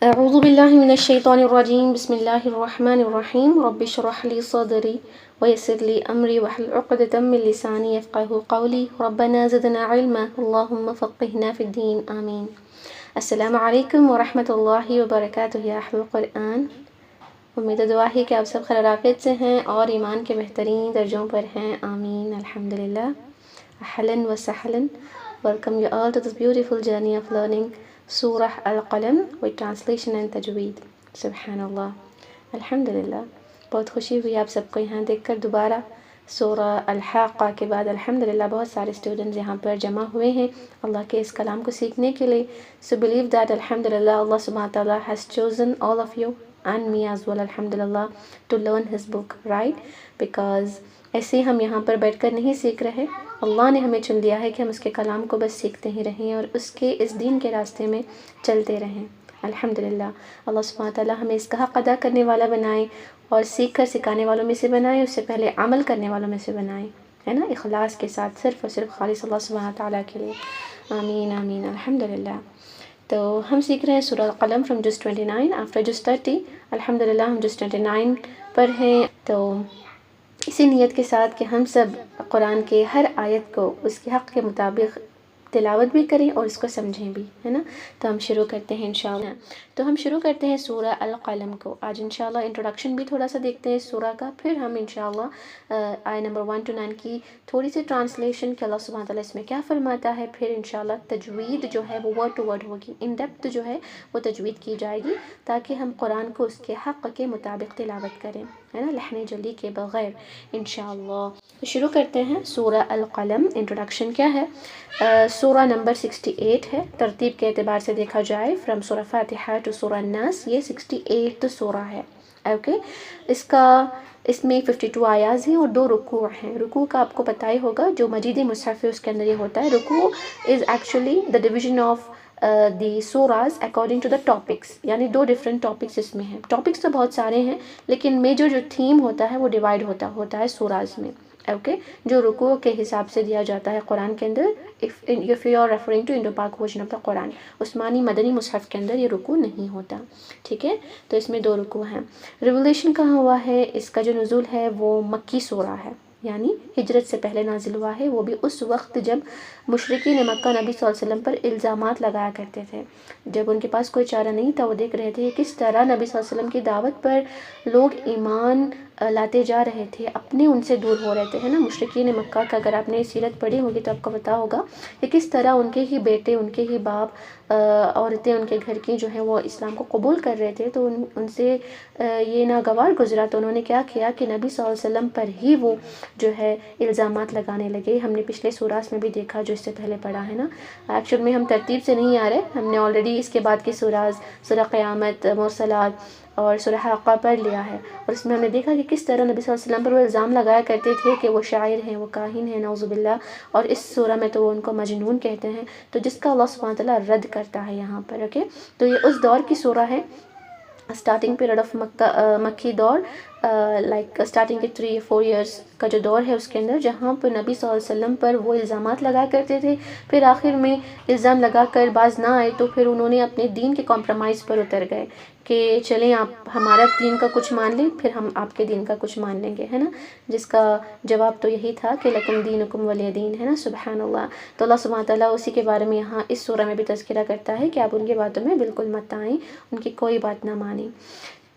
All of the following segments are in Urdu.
اعوذ باللہ من الشیطان الرجیم بسم اللہ الرحمن الرحیم رب اشرح لی صدری ویسر لی امری واحلل عقدۃ من لسانی یفقہوا قولی ربنا زدنا علما اللہم فقہنا فی الدین آمین۔ السلام علیکم ورحمۃ اللہ وبرکاتہ یا اہل القرآن۔ امید و دعا ہے کہ آپ سب خیر عافیت سے ہیں اور ایمان کے بہترین درجوں پر ہیں، آمین الحمدللہ۔ اہلاً و سہلاً، welcome you all to this beautiful journey of learning سورہ القلم with translation and تجوید۔ سبحان اللہ، الحمدللہ، بہت خوشی ہوئی آپ سب کو یہاں دیکھ کر دوبارہ۔ سورہ الحاقہ کے بعد الحمدللہ بہت سارے اسٹوڈنٹس یہاں پر جمع ہوئے ہیں اللہ کے اس کلام کو سیکھنے کے لیے۔ So believe that الحمدللہ Allah subhanahu wa ta'ala has chosen all of you and me as well الحمدللہ to learn his book, right? Because ایسے ہم یہاں پر بیٹھ کر نہیں سیکھ رہے، اللہ نے ہمیں چن لیا ہے کہ ہم اس کے کلام کو بس سیکھتے ہی رہیں اور اس کے اس دین کے راستے میں چلتے رہیں۔ الحمدللہ اللہ سبحانہ تعالیٰ ہمیں اس کا حق ادا کرنے والا بنائے اور سیکھ کر سکھانے والوں میں سے بنائے، اس سے پہلے عمل کرنے والوں میں سے بنائے، ہے نا، اخلاص کے ساتھ صرف اور صرف خالص اللہ سبحانہ تعالیٰ کے لیے، آمین آمین الحمدللہ۔ تو ہم سیکھ رہے ہیں سورہ القلم فرام جز 29 آفٹر جز 30۔ الحمدللہ ہم جز 29 پر ہیں، تو اسی نیت کے ساتھ کہ ہم سب قرآن کے ہر آیت کو اس کے حق کے مطابق تلاوت بھی کریں اور اس کو سمجھیں بھی، ہے نا۔ تو ہم شروع کرتے ہیں انشاءاللہ۔ تو ہم شروع کرتے ہیں سورہ القلم کو۔ آج انشاءاللہ انٹروڈکشن بھی تھوڑا سا دیکھتے ہیں اس سورہ کا، پھر ہم انشاءاللہ آیت نمبر 1 to 9 کی تھوڑی سی ٹرانسلیشن کہ اللہ سبحانہ تعالیٰ اس میں کیا فرماتا ہے، پھر انشاءاللہ تجوید جو ہے وہ ورڈ ٹو ورڈ ہوگی، ان ڈیپتھ جو ہے وہ تجوید کی جائے گی تاکہ ہم قرآن کو اس کے حق کے مطابق تلاوت کریں، ہے نا، لحن جلی کے بغیر انشاءاللہ۔ تو شروع کرتے ہیں سورہ القلم۔ انٹروڈکشن کیا ہے؟ سورہ نمبر 68 ہے، ترتیب کے اعتبار سے دیکھا جائے فرام سورہ فاتحہ ٹو سورہ الناس، یہ 68 سورہ ہے، اوکے۔ اس میں 52 آیات ہیں اور 2 رکوع ہیں۔ رکوع کا آپ کو پتہ ہی ہوگا، جو مجید مصحف ہے اس کے اندر یہ ہوتا ہے، رکوع is actually the division of the surahs according to the topics, یعنی 2 ڈفرینٹ ٹاپکس اس میں ہیں۔ ٹاپکس تو بہت سارے ہیں لیکن میجر جو تھیم ہوتا ہے وہ ڈیوائڈ ہوتا ہے سوراز میں، اوکے، جو رکوع کے حساب سے دیا جاتا ہے قرآن کے اندر۔ if you are referring to Indo Pak version of the قرآن، عثمانی مدنی مصحف کے اندر یہ رکوع نہیں ہوتا، ٹھیک ہے۔ تو اس میں 2 رکوع ہیں۔ ریولیشن کہاں ہوا ہے؟ اس کا جو نزول ہے وہ مکی سورہ ہے، یعنی ہجرت سے پہلے نازل ہوا ہے، وہ بھی اس وقت جب مشرکین مکہ نبی صلی اللہ علیہ وسلم پر الزامات لگایا کرتے تھے، جب ان کے پاس کوئی چارہ نہیں تھا، وہ دیکھ رہے تھے کس طرح نبی صلی اللہ علیہ وسلم کی دعوت پر لوگ ایمان لاتے جا رہے تھے، اپنے ان سے دور ہو رہے تھے، ہے نا۔ مشرکین مکہ کا اگر آپ نے سیرت پڑھی ہوگی تو آپ کو پتہ ہوگا کہ کس طرح ان کے ہی بیٹے، ان کے ہی باپ، عورتیں ان کے گھر کی جو ہیں وہ اسلام کو قبول کر رہے تھے، تو ان سے یہ ناگوار گزرا، تو انہوں نے کیا کیا کہ نبی صلی اللہ علیہ وسلم پر ہی وہ جو ہے الزامات لگانے لگے۔ ہم نے پچھلے سوراس میں بھی دیکھا جو اس سے پہلے پڑھا ہے نا۔ ایکچوئل میں ہم ترتیب سے نہیں آ رہے، ہم نے آلریڈی اس کے بعد کی سوراز، سورہ قیامت، مرسلات اور سورہ حاقہ پڑھ لیا ہے، اور اس میں ہم نے دیکھا کہ کس طرح نبی صلی اللہ علیہ وسلم پر وہ الزام لگایا کرتے تھے کہ وہ شاعر ہیں، وہ کاہن ہیں، نعوذ باللہ، اور اس سورہ میں تو وہ ان کو مجنون کہتے ہیں، تو جس کا اللہ سبحانہ تعالیٰ رد کرتا ہے یہاں پر، اوکے۔ تو یہ اس دور کی سورہ ہے، اسٹارٹنگ پیریڈ آف مکی دور، لائک اسٹارٹنگ کے 3-4 ایئرس کا جو دور ہے اس کے اندر، جہاں پر نبی صلی اللہ علیہ وسلم پر وہ الزامات لگایا کرتے تھے، پھر آخر میں الزام لگا کر باز نہ آئے تو پھر انہوں نے اپنے دین کے کمپرومائز پر اتر گئے کہ چلیں آپ ہمارا دین کا کچھ مان لیں، پھر ہم آپ کے دین کا کچھ مان لیں گے، ہے نا، جس کا جواب تو یہی تھا کہ لکم دینکم ولی دین، ہے نا، سبحان اللہ۔ تو اللہ سبحانہ تعالیٰ اسی کے بارے میں یہاں اس سورہ میں بھی تذکرہ کرتا ہے کہ آپ ان کی باتوں میں بالکل مت آئیں، ان کی کوئی بات نہ مانیں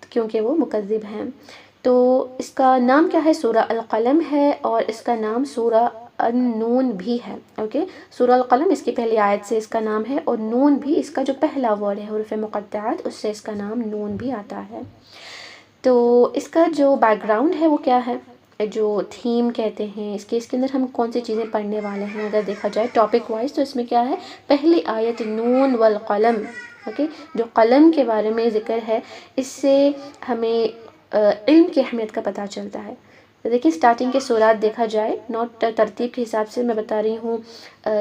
کیونکہ وہ مکذب ہیں۔ تو اس کا نام کیا ہے؟ سورہ القلم ہے، اور اس کا نام سورہ النون بھی ہے، اوکے۔ سورہ القلم اس کی پہلی آیت سے اس کا نام ہے، اور نون بھی اس کا جو پہلا ورڈ ہے حروف مقطعات، اس سے اس کا نام نون بھی آتا ہے۔ تو اس کا جو بیک گراؤنڈ ہے وہ کیا ہے، جو تھیم کہتے ہیں اس کے اندر ہم کون سی چیزیں پڑھنے والے ہیں اگر دیکھا جائے ٹاپک وائز، تو اس میں کیا ہے، پہلی آیت نون والقلم، اوکے، جو قلم کے بارے میں ذکر ہے، اس سے ہمیں علم کی اہمیت کا پتہ چلتا ہے۔ دیکھیں اسٹارٹنگ کے سورات دیکھا جائے، نوٹ ترتیب کے حساب سے میں بتا رہی ہوں،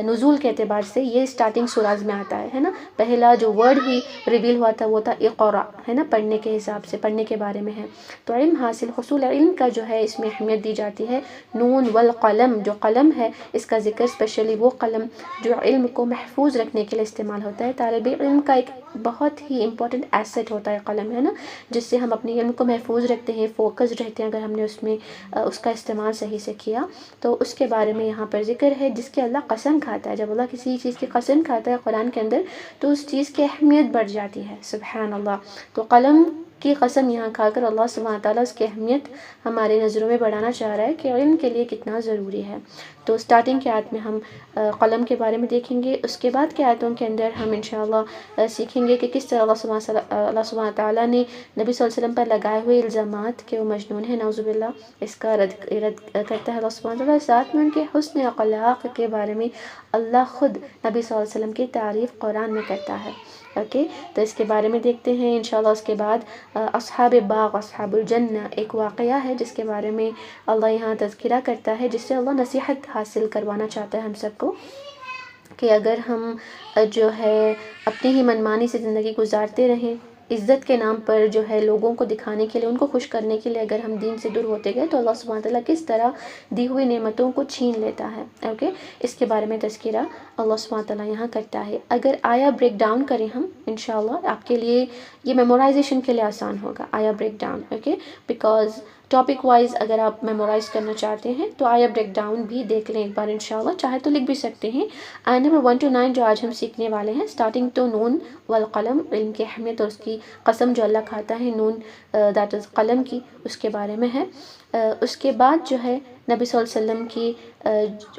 نزول کے اعتبار سے یہ اسٹارٹنگ سوراز میں آتا ہے نا۔ پہلا جو ورڈ ہی ریویل ہوا تھا وہ تھا اقرا، ہے نا، پڑھنے کے حساب سے، پڑھنے کے بارے میں ہے، تو علم حاصل، حصول علم کا جو ہے اس میں اہمیت دی جاتی ہے۔ نون والقلم، جو قلم ہے اس کا ذکر اسپیشلی وہ قلم جو علم کو محفوظ رکھنے کے لیے استعمال ہوتا ہے۔ طالب علم کا ایک بہت ہی امپورٹنٹ ایسٹ ہوتا ہے قلم، ہے نا، جس سے ہم اپنے علم کو محفوظ رکھتے ہیں، فوکس رہتے ہیں اگر ہم نے اس میں اس کا استعمال صحیح سے کیا۔ تو اس کے بارے میں یہاں پر ذکر ہے، جس کے اللہ قسم کھاتا ہے۔ جب اللہ کسی چیز کی قسم کھاتا ہے قرآن کے اندر تو اس چیز کی اہمیت بڑھ جاتی ہے، سبحان اللہ۔ تو قلم کی قسم یہاں کھا کر اللہ سبحانہ تعالیٰ اس کی اہمیت ہمارے نظروں میں بڑھانا چاہ رہا ہے کہ علم کے لیے کتنا ضروری ہے۔ تو اسٹارٹنگ کے آیت میں ہم قلم کے بارے میں دیکھیں گے، اس کے بعد کے آیتوں کے اندر ہم انشاءاللہ سیکھیں گے کہ کس طرح اللہ سبحانہ تعالیٰ نے نبی صلی اللہ علیہ وسلم پر لگائے ہوئے الزامات کہ وہ مجنون ہے، نعوذ باللہ، اس کا رد کرتا ہے اللہ سبحانہ تعالیٰ۔ ساتھ میں ان کے حسن اخلاق کے بارے میں اللہ خود نبی صلی اللہ علیہ وسلم کی تعریف قرآن میں کرتا ہے۔ اوکے، تو اس کے بارے میں دیکھتے ہیں انشاءاللہ۔ اس کے بعد اصحاب باغ، اصحاب الجنہ، ایک واقعہ ہے جس کے بارے میں اللہ یہاں تذکرہ کرتا ہے، جس سے اللہ نصیحت حاصل کروانا چاہتا ہے ہم سب کو کہ اگر ہم جو ہے اپنی ہی منمانی سے زندگی گزارتے رہیں، عزت کے نام پر جو ہے لوگوں کو دکھانے کے لیے، ان کو خوش کرنے کے لیے اگر ہم دین سے دور ہوتے گئے تو اللہ سبحانہ تعالیٰ کس طرح دی ہوئی نعمتوں کو چھین لیتا ہے۔ اوکے، اس کے بارے میں تذکرہ اللہ سبحانہ تعالیٰ یہاں کرتا ہے۔ اگر آیا بریک ڈاؤن کریں ہم انشاءاللہ، آپ کے لیے یہ میمورائزیشن کے لیے آسان ہوگا، آیا break down, okay, because topic wise اگر آپ میمورائز کرنا چاہتے ہیں تو آیا بریک ڈاؤن بھی دیکھ لیں ایک بار انشاءاللہ، چاہے تو لکھ بھی سکتے ہیں۔ آیا نمبر 1 to 9 جو آج ہم سیکھنے والے ہیں، اسٹارٹنگ تو نون والقلم، علم کی اہمیت اور اس کی قسم جو اللہ کھاتا ہے نون دیٹ از قلم کی، اس کے بارے میں ہے۔ اس کے بعد جو ہے نبی صلی اللہ علیہ وسلم کی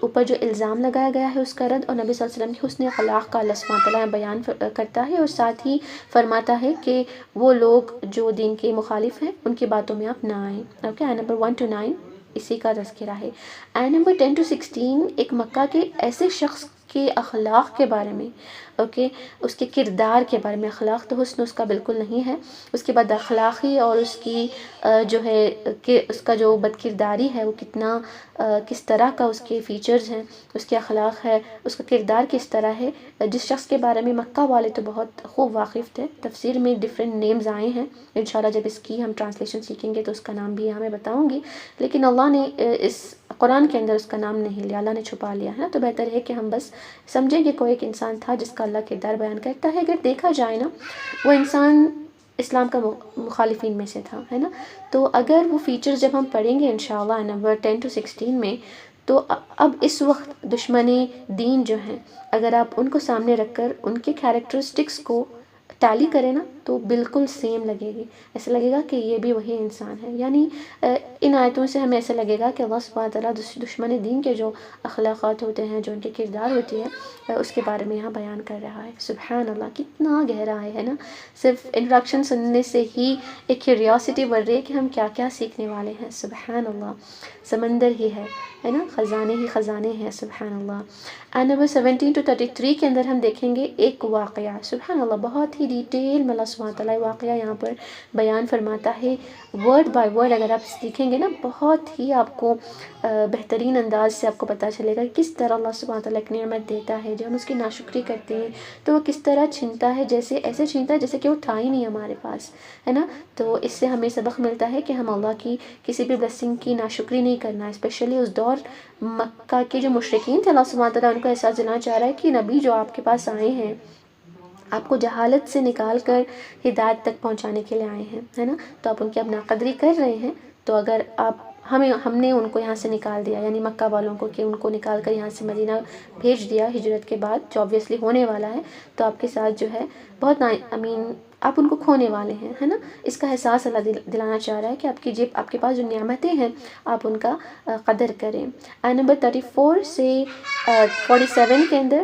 اوپر جو الزام لگایا گیا ہے اس کا رد، اور نبی صلی اللہ علیہ وسلم کی حسن اخلاق کا اللہ سبحانہ تعالیٰ بیان کرتا ہے، اور ساتھ ہی فرماتا ہے کہ وہ لوگ جو دین کے مخالف ہیں ان کی باتوں میں آپ نہ آئیں۔ اوکے، آیت نمبر 1 to 9 اسی کا تذکرہ ہے۔ آیت نمبر 10 to 16 ایک مکہ کے ایسے شخص کے اخلاق کے بارے میں، اوکے، اس کے کردار کے بارے میں۔ اخلاق تو حسن اس کا بالکل نہیں ہے، اس کے بعد اخلاقی اور اس کی جو ہے کہ اس کا جو بد کرداری ہے وہ کتنا کس طرح کا اس کے فیچرز ہیں، اس کے اخلاق ہے، اس کا کردار کس طرح ہے، جس شخص کے بارے میں مکہ والے تو بہت خوب واقف تھے۔ تفسیر میں ڈیفرنٹ نیمز آئے ہیں، انشاءاللہ جب اس کی ہم ٹرانسلیشن سیکھیں گے تو اس کا نام بھی یہاں میں بتاؤں گی، لیکن اللہ نے اس قرآن کے اندر اس کا نام نہیں لیا، اللہ نے چھپا لیا ہے نا، تو بہتر ہے کہ ہم بس سمجھیں کہ کوئی ایک انسان تھا جس کا اللہ کردار بیان کرتا ہے۔ اگر دیکھا جائے نا، وہ انسان اسلام کا مخالفین میں سے تھا، ہے نا، تو اگر وہ فیچرز جب ہم پڑھیں گے انشاءاللہ نمبر 10 to 16 میں، تو اب اس وقت دشمن دین جو ہیں اگر آپ ان کو سامنے رکھ کر ان کے کیریکٹرسٹکس کو ٹیلی کریں نا تو بالکل سیم لگے گی، ایسا لگے گا کہ یہ بھی وہی انسان ہے۔ یعنی ان آیتوں سے ہمیں ایسا لگے گا کہ اللہ سبحانہ تعالیٰ دشمن دین کے جو اخلاقات ہوتے ہیں، جو ان کے کردار ہوتی ہے، اس کے بارے میں یہاں بیان کر رہا ہے۔ سبحان اللہ، کتنا گہرا ہے نا، صرف انٹروڈکشن سننے سے ہی ایک کیوریاسٹی بڑھ رہی ہے کہ ہم کیا کیا سیکھنے والے ہیں۔ سبحان اللہ، سمندر ہی ہے نا، خزانے ہی خزانے ہیں، سبحان اللہ۔ آیت نمبر 17 to 33 کے اندر ہم دیکھیں گے ایک واقعہ، سبحان اللہ، بہت ہی ڈیٹیل میں اللہ سبحانہ تعالیٰ واقعہ یہاں پر بیان فرماتا ہے، ورڈ بائی ورڈ اگر آپ سیکھیں گے نا بہت ہی آپ کو بہترین انداز سے آپ کو پتہ چلے گا کہ کس طرح اللہ سبحانہ تعالیٰ ایک نعمت دیتا ہے، جب ہم اس کی ناشکری کرتے ہیں تو وہ کس طرح چھینتا ہے، جیسے ایسے چھینتا ہے جیسے کہ وہ تھا ہی نہیں ہمارے پاس، ہے نا۔ تو اس سے ہمیں سبق ملتا ہے کہ ہم اللہ کی کسی بھی بلیسنگ کی ناشکری نہیں کرنا ہے، اسپیشلی اس دور مکہ کے جو مشرکین تھے، اللہ سبحانہ تعالیٰ ان کو احساس دلانا چاہ رہا ہے کہ نبی جو آپ کے پاس آئے ہیں آپ کو جہالت سے نکال کر ہدایت تک پہنچانے کے لیے آئے ہیں، ہے نا، تو آپ ان کی اب ناقدری کر رہے ہیں۔ تو اگر ہم نے ان کو یہاں سے نکال دیا، یعنی مکہ والوں کو، کہ ان کو نکال کر یہاں سے مدینہ بھیج دیا ہجرت کے بعد، جو آبویسلی ہونے والا ہے، تو آپ کے ساتھ جو ہے بہت آپ ان کو کھونے والے ہیں، ہے نا۔ اس کا احساس اللہ دلانا چاہ رہا ہے کہ آپ کے پاس جو نعمتیں ہیں آپ ان کا قدر کریں۔ آیت نمبر 34 سے 47 کے اندر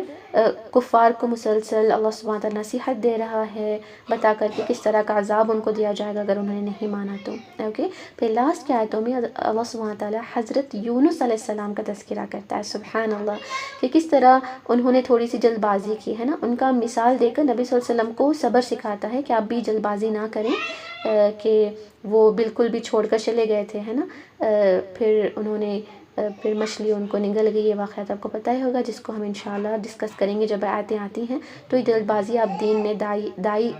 کفار کو مسلسل اللہ سبحانہ تعالیٰ نصیحت دے رہا ہے، بتا کر کہ کس طرح کا عذاب ان کو دیا جائے گا اگر انہوں نے نہیں مانا تو، اوکے۔ پھر لاسٹ کے آیتوں میں اللہ سبحانہ تعالیٰ حضرت یونس علیہ السلام کا تذکرہ کرتا ہے، سبحان اللہ، کہ کس طرح انہوں نے تھوڑی سی جلد بازی کی، ہے نا۔ ان کا مثال دے کر نبی صلی اللہ علیہ وسلم کو صبر سکھاتا ہے کہ آپ بھی جلد بازی نہ کریں، کہ وہ بالکل بھی چھوڑ کر چلے گئے تھے، ہے نا۔ پھر مچھلی ان کو نگل گئی، یہ واقعات آپ کو پتہ ہی ہوگا، جس کو ہم انشاءاللہ ڈسکس کریں گے جب آیتیں آتی ہیں۔ تو یہ جلد بازی آپ دین میں دائی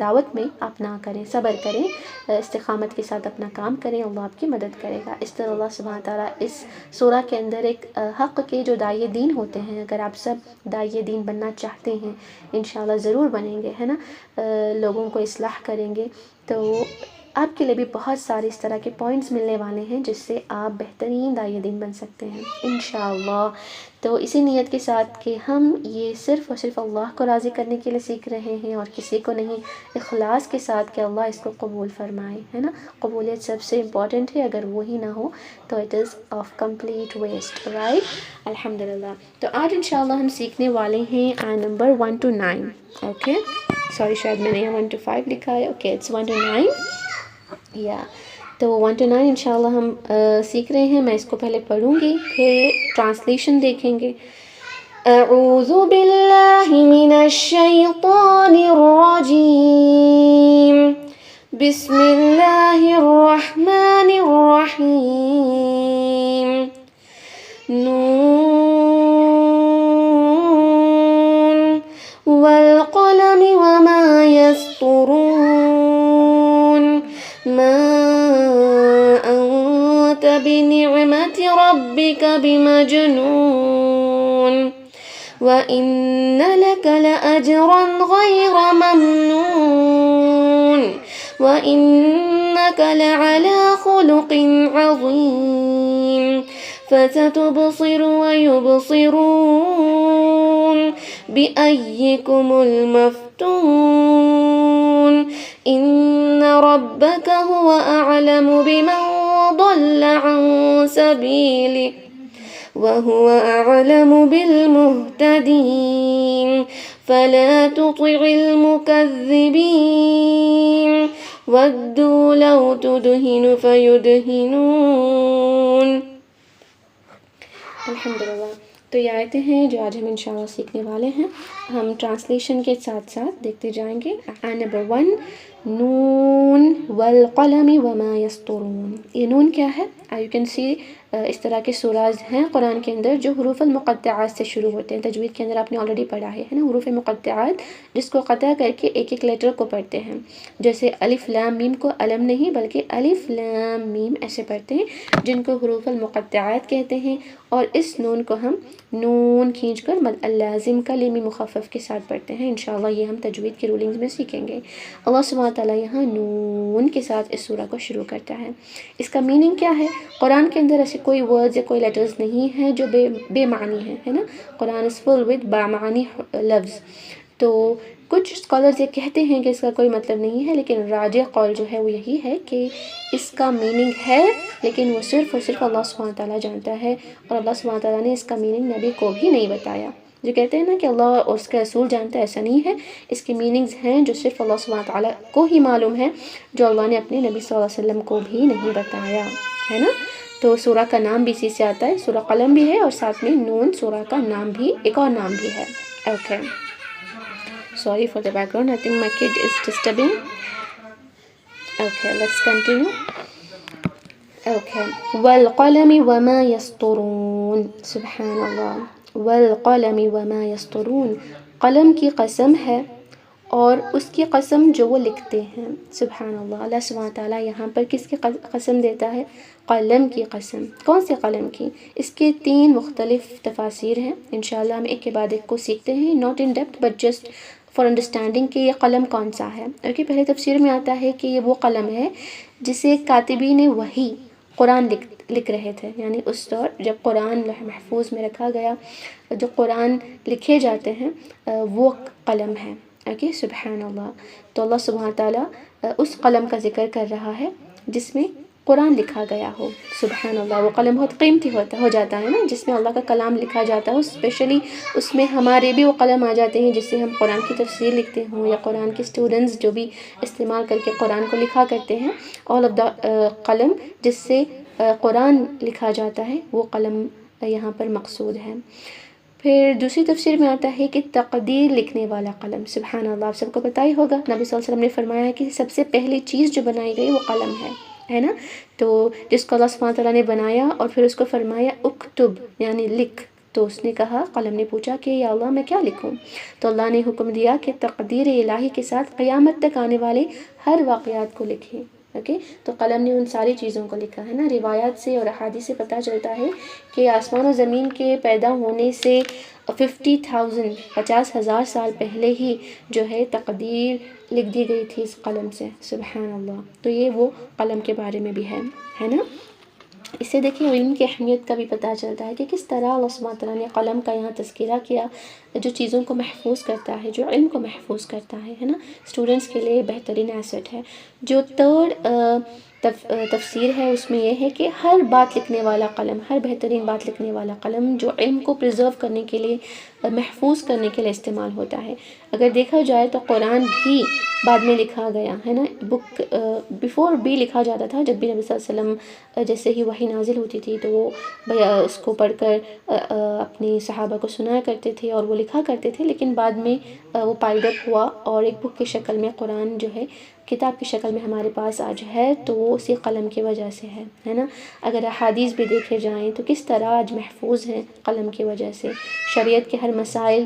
دعوت میں آپ نہ کریں، صبر کریں، استقامت کے ساتھ اپنا کام کریں، اللہ آپ کی مدد کرے گا۔ اس طرح اللہ سبحانہ تعالیٰ اس سورہ کے اندر ایک حق کے جو داعی دین ہوتے ہیں، اگر آپ سب داعی دین بننا چاہتے ہیں، انشاءاللہ ضرور بنیں گے، ہے نا، لوگوں کو اصلاح کریں گے، تو آپ کے لیے بھی بہت سارے اس طرح کے پوائنٹس ملنے والے ہیں جس سے آپ بہترین داعی دین بن سکتے ہیں انشاءاللہ۔ تو اسی نیت کے ساتھ کہ ہم یہ صرف اور صرف اللہ کو راضی کرنے کے لیے سیکھ رہے ہیں اور کسی کو نہیں، اخلاص کے ساتھ کہ اللہ اس کو قبول فرمائے، ہے نا، قبولیت سب سے امپورٹنٹ ہے، اگر وہی نہ ہو تو it is of complete waste, right, الحمدللہ۔ تو آج انشاءاللہ ہم سیکھنے والے ہیں آیت نمبر 1 to 9، اوکے، سوری شاید میں نے یہاں 1 to 5 لکھا ہے، اوکے اٹس 1 to 9، یا تو 1 to 9 انشاءاللہ ہم سیکھ رہے ہیں۔ میں اس کو پہلے پڑھوں گی، پھر ٹرانسلیشن دیکھیں گے۔ اعوذ باللہ من الشیطان الرجیم، بسم اللہ الرحمن الرحیم، نون والقلم وما يسطرون، ما أنت بنعمة ربك بمجنون، وإن لك لأجرا غير ممنون، وإنك لعلى خلق عظيم، فستبصر ويبصرون بأيكم المفتون، إن ربك هو أعلم بمن ضل عن سبيله وهو أعلم بالمهتدين، فلا تطع المكذبين ودوا لو تدهن فيدهنون۔ الحمدللہ۔ تو یہ آیتیں ہیں جو آج ہم انشاءاللہ سیکھنے والے ہیں، ہم ٹرانسلیشن کے ساتھ ساتھ دیکھتے جائیں گے۔ آیت نمبر 1، نون والقلم وما یسطرون، یہ نون کیا ہے؟ یو کین سی اس طرح کے سوراز ہیں قرآن کے اندر جو حروف المقطعات سے شروع ہوتے ہیں، تجوید کے اندر آپ نے آلریڈی پڑھا ہے نا، حروف مقطعات جس کو قطع کر کے ایک ایک لیٹر کو پڑھتے ہیں، جیسے الف لام میم کو علم نہیں بلکہ الف لام میم ایسے پڑھتے ہیں، جن کو حروف المقطعات کہتے ہیں، اور اس نون کو ہم نون کھینچ کر مد اللازم کا لیمی مخفف کے ساتھ پڑھتے ہیں۔ انشاءاللہ یہ ہم تجوید کے رولنگز میں سیکھیں گے۔ اللہ سبحانہ تعالیٰ یہاں نون کے ساتھ اس سورہ کو شروع کرتا ہے۔ اس کا میننگ کیا ہے؟ قرآن کے اندر ایسے کوئی ورڈز یا کوئی لیٹرز نہیں ہیں جو بے معنی ہیں، ہے نا، قرآن از فل ود بامعنی لفظ۔ تو کچھ اسکالرز یہ کہتے ہیں کہ اس کا کوئی مطلب نہیں ہے، لیکن راجح قول جو ہے وہ یہی ہے کہ اس کا میننگ ہے، لیکن وہ صرف اور صرف اللہ سبحانہ تعالیٰ جانتا ہے، اور اللہ سبحانہ تعالیٰ نے اس کا میننگ نبی کو بھی نہیں بتایا۔ جو کہتے ہیں نا کہ اللہ اور اس کا رسول جانتا ہے، ایسا نہیں ہے، اس کے میننگز ہیں جو صرف اللہ سبحانہ تعالیٰ کو ہی معلوم ہے، جو اللہ نے اپنے نبی صلی اللہ علیہ وسلم کو بھی نہیں بتایا، ہے نا۔ تو سورہ کا نام بھی اسی سے آتا ہے، سورہ قلم بھی ہے، اور ساتھ میں نون سورہ کا نام بھی، ایک اور نام بھی ہے۔ Okay, sorry for the background, I think my kid is disturbing. Okay, let's continue. Okay, والقلم وما يسطرون، سبحان اللہ، والقلم وما يسطرون، قلم کی قسم ہے اور اس کی قسم جو وہ لکھتے ہیں، سبحان اللہ۔ اللہ سبحانہ تعالیٰ یہاں پر کس کی قسم دیتا ہے؟ قلم کی قسم۔ کون سے قلم کی؟ اس کے 3 مختلف تفاسیر ہیں، انشاءاللہ ہم ایک کے بعد ایک کو سیکھتے ہیں، not in depth but just for understanding کہ یہ قلم کون سا ہے۔ اوکے، پہلے تفسیر میں آتا ہے کہ یہ وہ قلم ہے جسے کاتبین وحی قرآن لکھ رہے تھے، یعنی اس دور جب قرآن لوح محفوظ میں رکھا گیا، جو قرآن لکھے جاتے ہیں وہ قلم ہے۔ اوکے، سبحان اللہ۔ تو اللہ سبحانہ تعالیٰ اس قلم کا ذکر کر رہا ہے جس میں قرآن لکھا گیا ہو، سبحان اللہ۔ وہ قلم بہت قیمتی ہو جاتا ہے نا، جس میں اللہ کا کلام لکھا جاتا ہے، اسپیشلی اس میں ہمارے بھی وہ قلم آ جاتے ہیں جس سے ہم قرآن کی تفسیر لکھتے ہوں، یا قرآن کے اسٹوڈنٹس جو بھی استعمال کر کے قرآن کو لکھا کرتے ہیں، آل آف دا قلم جس سے قرآن لکھا جاتا ہے، وہ قلم یہاں پر مقصود ہے۔ پھر دوسری تفسیر میں آتا ہے کہ تقدیر لکھنے والا قلم، سبحان اللہ۔ آپ سب کو پتہ ہی ہوگا، نبی صلی اللہ علیہ وسلم نے فرمایا ہے کہ سب سے پہلی چیز جو بنائی گئی وہ قلم ہے نا، تو جس کو اللہ سبحانہ تعالیٰ نے بنایا اور پھر اس کو فرمایا اکتب، یعنی لکھ، تو تو اس نے کہا، قلم نے پوچھا کہ یا اللہ میں کیا لکھوں؟ تو اللہ نے حکم دیا کہ تقدیر الہی کے ساتھ قیامت تک آنے والے ہر واقعات کو لکھیں. اوکے، تو قلم نے ان ساری چیزوں کو لکھا ہے نا. روایات سے اور احادیث سے پتہ چلتا ہے کہ آسمان و زمین کے پیدا ہونے سے 50,000 سال پہلے ہی جو ہے تقدیر لکھ دی گئی تھی اس قلم سے. سبحان اللہ. تو یہ وہ قلم کے بارے میں بھی ہے نا. اس سے دیکھیں علم کی اہمیت کا بھی پتہ چلتا ہے کہ کس طرح اللہ سبحانہ تعالیٰ نے قلم کا یہاں تذکرہ کیا، جو چیزوں کو محفوظ کرتا ہے، جو علم کو محفوظ کرتا ہے نا. اسٹوڈنٹس کے لیے بہترین ایسٹ ہے. جو تھرڈ تفسیر ہے اس میں یہ ہے کہ ہر بات لکھنے والا قلم، ہر بہترین بات لکھنے والا قلم جو علم کو پرزرو کرنے کے لیے، محفوظ کرنے کے لیے استعمال ہوتا ہے. اگر دیکھا جائے تو قرآن بھی بعد میں لکھا گیا ہے نا. بک بیفور بھی لکھا جاتا تھا. جب بھی نبی صلی اللہ علیہ وسلم جیسے ہی وحی نازل ہوتی تھی تو وہ اس کو پڑھ کر اپنے صحابہ کو سنایا کرتے تھے اور وہ لکھا کرتے تھے. لیکن بعد میں وہ پائلڈ اپ ہوا اور ایک بک کی شکل میں قرآن جو ہے کتاب کی شکل میں ہمارے پاس آج ہے، تو وہ اسی قلم کی وجہ سے ہے نا. اگر احادیث بھی دیکھے جائیں تو کس طرح آج محفوظ ہیں قلم کی وجہ سے. شریعت کے ہر مسائل،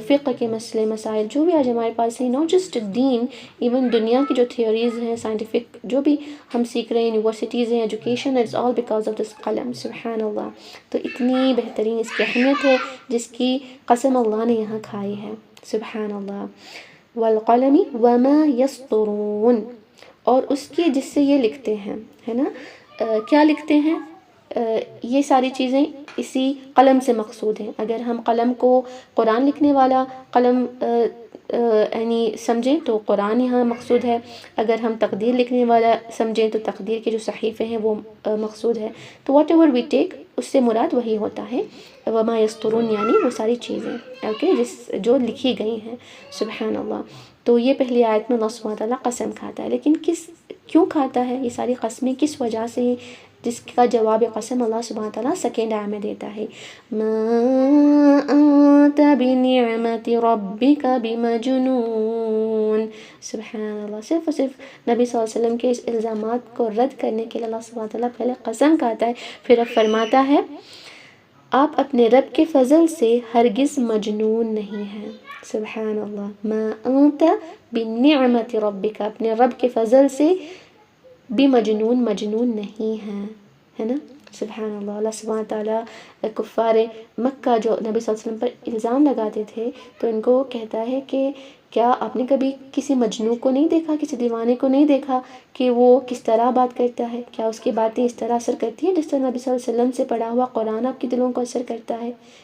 فقہ کے مسائل جو بھی آج ہمارے پاس ہیں، ناٹ جسٹ دین، ایون دنیا کی جو تھیوریز ہیں، سائنٹیفک جو بھی ہم سیکھ رہے ہیں، یونیورسٹیز ہیں، education, it's all because of this قلم. سبحان اللہ. تو اتنی بہترین اس کی اہمیت ہے جس کی قسم اللہ نے یہاں کھائی ہے. سبحان اللہ. والقلم وما یسطرون، اور اس کی جس سے یہ لکھتے ہیں ہے نا. کیا لکھتے ہیں؟ یہ ساری چیزیں اسی قلم سے مقصود ہیں. اگر ہم قلم کو قرآن لکھنے والا قلم یعنی سمجھیں تو قرآن یہاں مقصود ہے. اگر ہم تقدیر لکھنے والا سمجھیں تو تقدیر کے جو صحیفے ہیں وہ مقصود ہے. تو واٹ ایور وی ٹیک، اس سے مراد وہی ہوتا ہے. وما یسطرون یعنی وہ ساری چیزیں اوکے جو لکھی گئی ہیں. سبحان اللہ. تو یہ پہلی آیت میں اللہ سبحانہ تعالیٰ قسم کھاتا ہے. لیکن کیوں کھاتا ہے یہ ساری قسمیں؟ کس وجہ سے؟ جس کا جواب قسم اللہ سبحانہ تعالیٰ سیکنڈ آیت میں دیتا ہے. ما انت بنعمت ربک بمجنون. سبحان اللہ. صرف اور صرف نبی صلی اللہ علیہ وسلم کے اس الزامات کو رد کرنے کے لیے اللہ سبحانہ تعالیٰ پہلے قسم کھاتا ہے، پھر اب فرماتا ہے آپ اپنے رب کے فضل سے ہرگز مجنون نہیں ہیں. سبحان اللہ. ما انت بنعمت ربک، اپنے رب کے فضل سے مجنون نہیں ہے نا. سبحان اللہ. اللہ سبحانہ تعالیٰ کفار مکہ جو نبی صلی اللہ علیہ وسلم پر الزام لگاتے تھے تو ان کو کہتا ہے کہ کیا آپ نے کبھی کسی مجنون کو نہیں دیکھا، کسی دیوانے کو نہیں دیکھا کہ وہ کس طرح بات کرتا ہے؟ کیا اس کی باتیں اس طرح اثر کرتی ہیں جس طرح نبی صلی اللہ علیہ وسلم سے پڑھا ہوا قرآن آپ کے دلوں کو اثر کرتا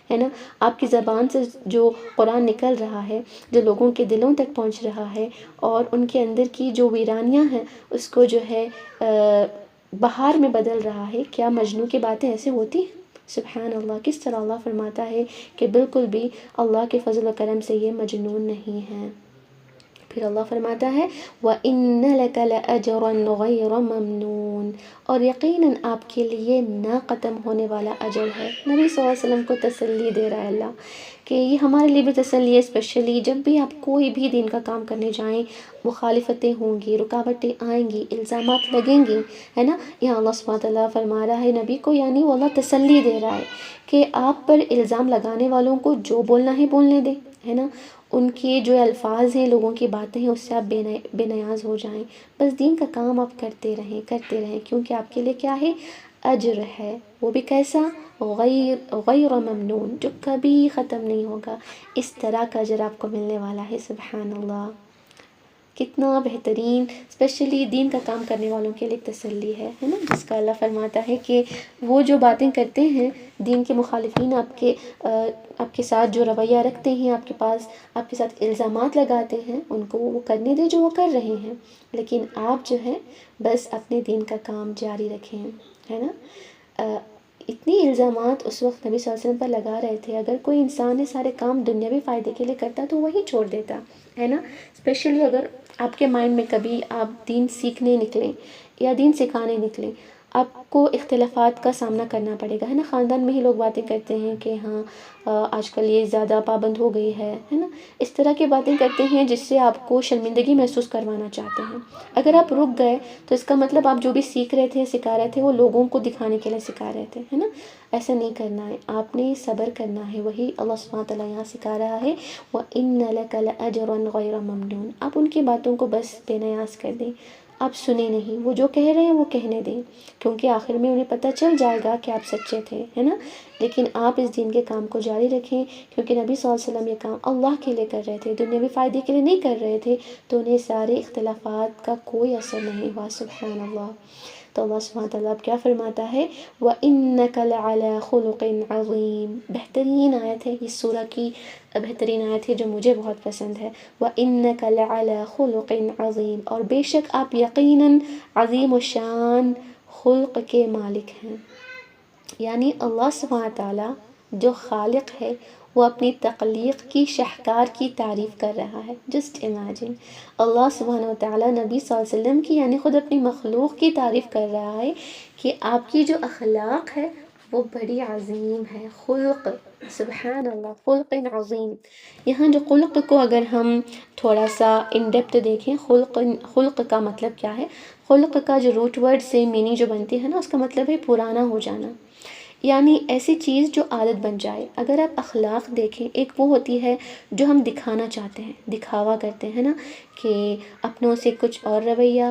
ہے نا. آپ کی زبان سے جو قرآن نکل رہا ہے، جو لوگوں کے دلوں تک پہنچ رہا ہے، اور ان کے اندر کی جو ویرانیاں ہیں اس کو جو ہے بہار میں بدل رہا ہے، کیا مجنون کی باتیں ایسے ہوتی ہیں؟ سبحان اللہ. کس طرح اللہ فرماتا ہے کہ بالکل بھی اللہ کے فضل و کرم سے یہ مجنون نہیں ہے. پھر اللہ فرماتا ہے وَإِنَّ لَكَ لَأَجْرًا غَيْرَ مَمْنُونَ، اور یقیناً آپ کے لیے نہ ختم ہونے والا اجر ہے. نبی صلی اللہ علیہ وسلم کو تسلی دے رہا ہے اللہ کہ یہ ہمارے لیے بھی تسلی ہے. اسپیشلی جب بھی آپ کوئی بھی دین کا کام کرنے جائیں، مخالفتیں ہوں گی، رکاوٹیں آئیں گی، الزامات لگیں گی ہے نا. یہاں اللہ سبحانہ تعالیٰ فرما رہا ہے نبی کو، یعنی وہ اللہ تسلی دے رہا ہے کہ آپ پر الزام لگانے والوں کو جو بولنا ہے بولنے دیں ہے نا. ان کے جو الفاظ ہیں، لوگوں کی باتیں ہیں، اس سے آپ بے نیاز ہو جائیں. بس دین کا کام آپ کرتے رہیں کیونکہ آپ کے لیے کیا ہے؟ اجر ہے. وہ بھی کیسا؟ غیر ممنون، جو کبھی ختم نہیں ہوگا. اس طرح کا اجر آپ کو ملنے والا ہے. سبحان اللہ. کتنا بہترین اسپیشلی دین کا کام کرنے والوں کے لیے تسلی ہے نا. جس کا اللہ فرماتا ہے کہ وہ جو باتیں کرتے ہیں، دین کے مخالفین آپ کے ساتھ جو رویہ رکھتے ہیں، آپ کے ساتھ الزامات لگاتے ہیں، ان کو وہ کرنے دیں جو وہ کر رہے ہیں. لیکن آپ جو ہے بس اپنے دین کا کام جاری رکھیں ہے نا. اتنی الزامات اس وقت نبی صلی اللہ علیہ وسلم پر لگا رہے تھے. اگر کوئی انسان نے سارے کام دنیاوی فائدے کے لیے کرتا تو وہی چھوڑ دیتا ہے نا. اسپیشلی اگر آپ کے مائنڈ میں کبھی آپ دین سیکھنے نکلیں یا دین سکھانے نکلیں، آپ کو اختلافات کا سامنا کرنا پڑے گا ہے نا. خاندان میں ہی لوگ باتیں کرتے ہیں کہ ہاں آج کل یہ زیادہ پابند ہو گئی ہے نا. اس طرح کی باتیں کرتے ہیں جس سے آپ کو شرمندگی محسوس کروانا چاہتے ہیں. اگر آپ رک گئے تو اس کا مطلب آپ جو بھی سیکھ رہے تھے، سکھا رہے تھے، وہ لوگوں کو دکھانے کے لیے سکھا رہے تھے ہے نا. ایسا نہیں کرنا ہے، آپ نے صبر کرنا ہے۔ وہی اللہ سبحانہ تعالیٰ یہاں سکھا رہا ہے وَإِنَّ لَكَ لَأَجْرًا غَيْرَ مَمْنُونٍ۔ آپ ان کی باتوں کو بس بے نیاز کر دیں، آپ سنیں نہیں، وہ جو کہہ رہے ہیں وہ کہنے دیں، کیونکہ آخر میں انہیں پتہ چل جائے گا کہ آپ سچے تھے، ہے نا۔ لیکن آپ اس دین کے کام کو جاری رکھیں، کیونکہ نبی صلی اللہ علیہ وسلم یہ کام اللہ کے لیے کر رہے تھے، دنیاوی فائدے کے لیے نہیں کر رہے تھے، تو انہیں سارے اختلافات کا کوئی اثر نہیں ہوا، سبحان اللہ۔ تو اللہ سبحانہ تعالیٰ اب کیا فرماتا ہے وَإِنَّكَ لَعَلَىٰ خُلُقٍ عَظِيمٍ۔ بہترین آیت ہے، اس سورہ کی بہترین آیت ہے جو مجھے بہت پسند ہے، وَإِنَّكَ لَعَلَىٰ خُلُقٍ عَظِيمٍ، اور بے شک آپ یقیناً عظیم و شان خلق کے مالک ہیں۔ یعنی اللہ سبحانہ تعالیٰ جو خالق ہے وہ اپنی تخلیق کی شاہکار کی تعریف کر رہا ہے۔ جسٹ امیجن، اللہ سبحانہ و تعالیٰ نبی صلی اللہ علیہ وسلم کی یعنی خود اپنی مخلوق کی تعریف کر رہا ہے کہ آپ کی جو اخلاق ہے وہ بڑی عظیم ہے، خلق، سبحان اللہ، خلق عظیم۔ یہاں جو خلق کو اگر ہم تھوڑا سا ان ڈیپتھ دیکھیں، خلق کا مطلب کیا ہے؟ خلق کا جو روٹ ورڈ سے میننگ جو بنتی ہے نا، اس کا مطلب ہے پرانا ہو جانا، یعنی ایسی چیز جو عادت بن جائے۔ اگر آپ اخلاق دیکھیں، ایک وہ ہوتی ہے جو ہم دکھانا چاہتے ہیں، دکھاوا کرتے ہیں نا، کہ اپنوں سے کچھ اور رویہ،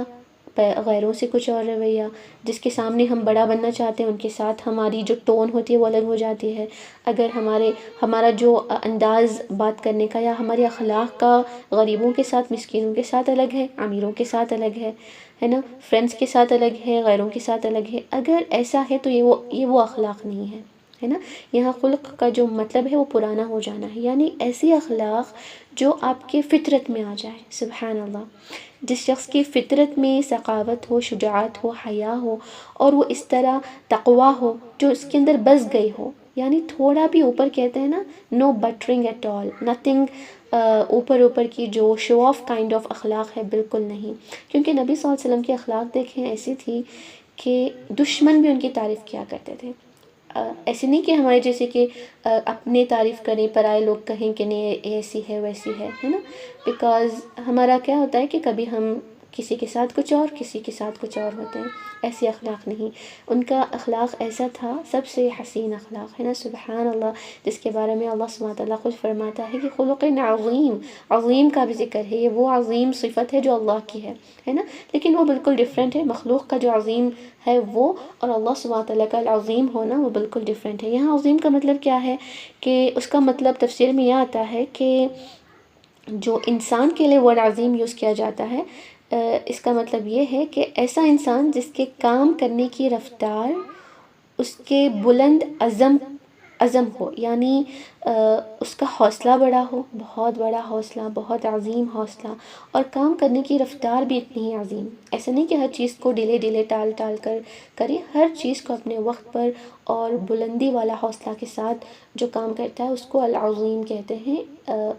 غیروں سے کچھ اور رویہ، جس کے سامنے ہم بڑا بننا چاہتے ہیں ان کے ساتھ ہماری جو ٹون ہوتی ہے وہ الگ ہو جاتی ہے۔ اگر ہمارا جو انداز بات کرنے کا یا ہمارے اخلاق کا غریبوں کے ساتھ، مسکینوں کے ساتھ الگ ہے، امیروں کے ساتھ الگ ہے نا، فرینڈس کے ساتھ الگ ہے، غیروں کے ساتھ الگ ہے، اگر ایسا ہے تو یہ وہ اخلاق نہیں ہے نا۔ یہاں خلق کا جو مطلب ہے وہ پرانا ہو جانا ہے، یعنی ایسی اخلاق جو آپ کے فطرت میں آ جائے، سبحان اللہ۔ جس شخص کی فطرت میں سخاوت ہو، شجاعت ہو، حیا ہو، اور وہ اس طرح تقویٰ ہو جو اس کے اندر بس گئی ہو، یعنی تھوڑا بھی اوپر کہتے ہیں نا، نو بٹرنگ ایٹ آل، نتھنگ، اوپر کی جو شو آف کائنڈ آف اخلاق ہے، بالکل نہیں۔ کیونکہ نبی صلی اللہ علیہ وسلم کی اخلاق دیکھیں ایسی تھی کہ دشمن بھی ان کی تعریف کیا کرتے تھے۔ ایسے نہیں کہ ہمارے جیسے کہ اپنے تعریف کریں، پرائے لوگ کہیں کہ نہیں ایسی ہے ویسی ہے نا، بیکاز ہمارا کیا ہوتا ہے کہ کبھی ہم کسی کے ساتھ کچھ اور، کسی کے ساتھ کچھ اور ہوتے ہیں، ایسی اخلاق نہیں۔ ان کا اخلاق ایسا تھا، سب سے حسین اخلاق ہے نا، سبحان اللہ، جس کے بارے میں اللہ سبحانہ تعالیٰ خود فرماتا ہے کہ خلق عظیم، عظیم کا بھی ذکر ہے، یہ وہ عظیم صفت ہے جو اللہ کی ہے نا، لیکن وہ بالکل ڈیفرنٹ ہے، مخلوق کا جو عظیم ہے وہ، اور اللہ سبحانہ تعالیٰ کا العظیم ہونا وہ بالکل ڈیفرنٹ ہے۔ یہاں عظیم کا مطلب کیا ہے کہ اس کا مطلب تفسیر میں یہ آتا ہے کہ جو انسان کے لیے ورڈ عظیم یوز کیا جاتا ہے، اس کا مطلب یہ ہے کہ ایسا انسان جس کے کام کرنے کی رفتار اس کے بلند عزم ہو، یعنی اس کا حوصلہ بڑا ہو، بہت بڑا حوصلہ، بہت عظیم حوصلہ، اور کام کرنے کی رفتار بھی اتنی ہی عظیم۔ ایسا نہیں کہ ہر چیز کو ڈیلے ٹال کر کرے، ہر چیز کو اپنے وقت پر اور بلندی والا حوصلہ کے ساتھ جو کام کرتا ہے اس کو العظیم کہتے ہیں،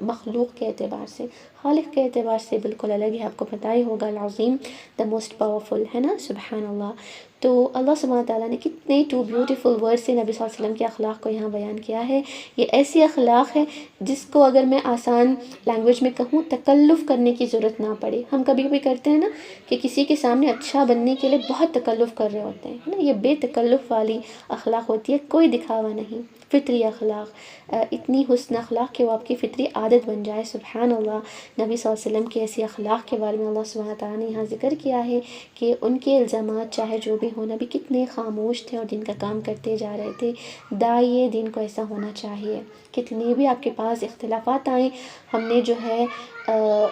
مخلوق کے اعتبار سے۔ خالق کے اعتبار سے بالکل الگ ہے، آپ کو پتہ ہی ہوگا، العظیم دا موسٹ پاورفل ہے نا، سبحان اللہ۔ تو اللہ سبحانہ تعالیٰ نے کتنے 2 بیوٹیفل ورڈ سے نبی صلی اللہ علیہ وسلم کے اخلاق کو یہاں بیان کیا ہے۔ یہ ایسی اخلاق ہے جس کو اگر میں آسان لینگویج میں کہوں، تکلف کرنے کی ضرورت نہ پڑے۔ ہم کبھی کبھی کرتے ہیں نا کہ کسی کے سامنے اچھا بننے کے لیے بہت تکلف کر رہے ہوتے ہیں نا، یہ بے تکلف والی اخلاق ہوتی ہے، کوئی دکھاوا نہیں، فطری اخلاق، اتنی حسن اخلاق کہ وہ آپ کی فطری عادت بن جائے، سبحان اللہ۔ نبی صلی اللہ علیہ وسلم کی ایسی اخلاق کے بارے میں اللہ سبحانہ تعالیٰ نے یہاں ذکر کیا ہے کہ ان کے الزامات چاہے جو بھی ہونا بھی کتنے خاموش تھے اور دین کا کام کرتے جا رہے تھے۔ داعیے دین کو ایسا ہونا چاہیے، کتنے بھی آپ کے پاس اختلافات آئیں، ہم نے جو ہے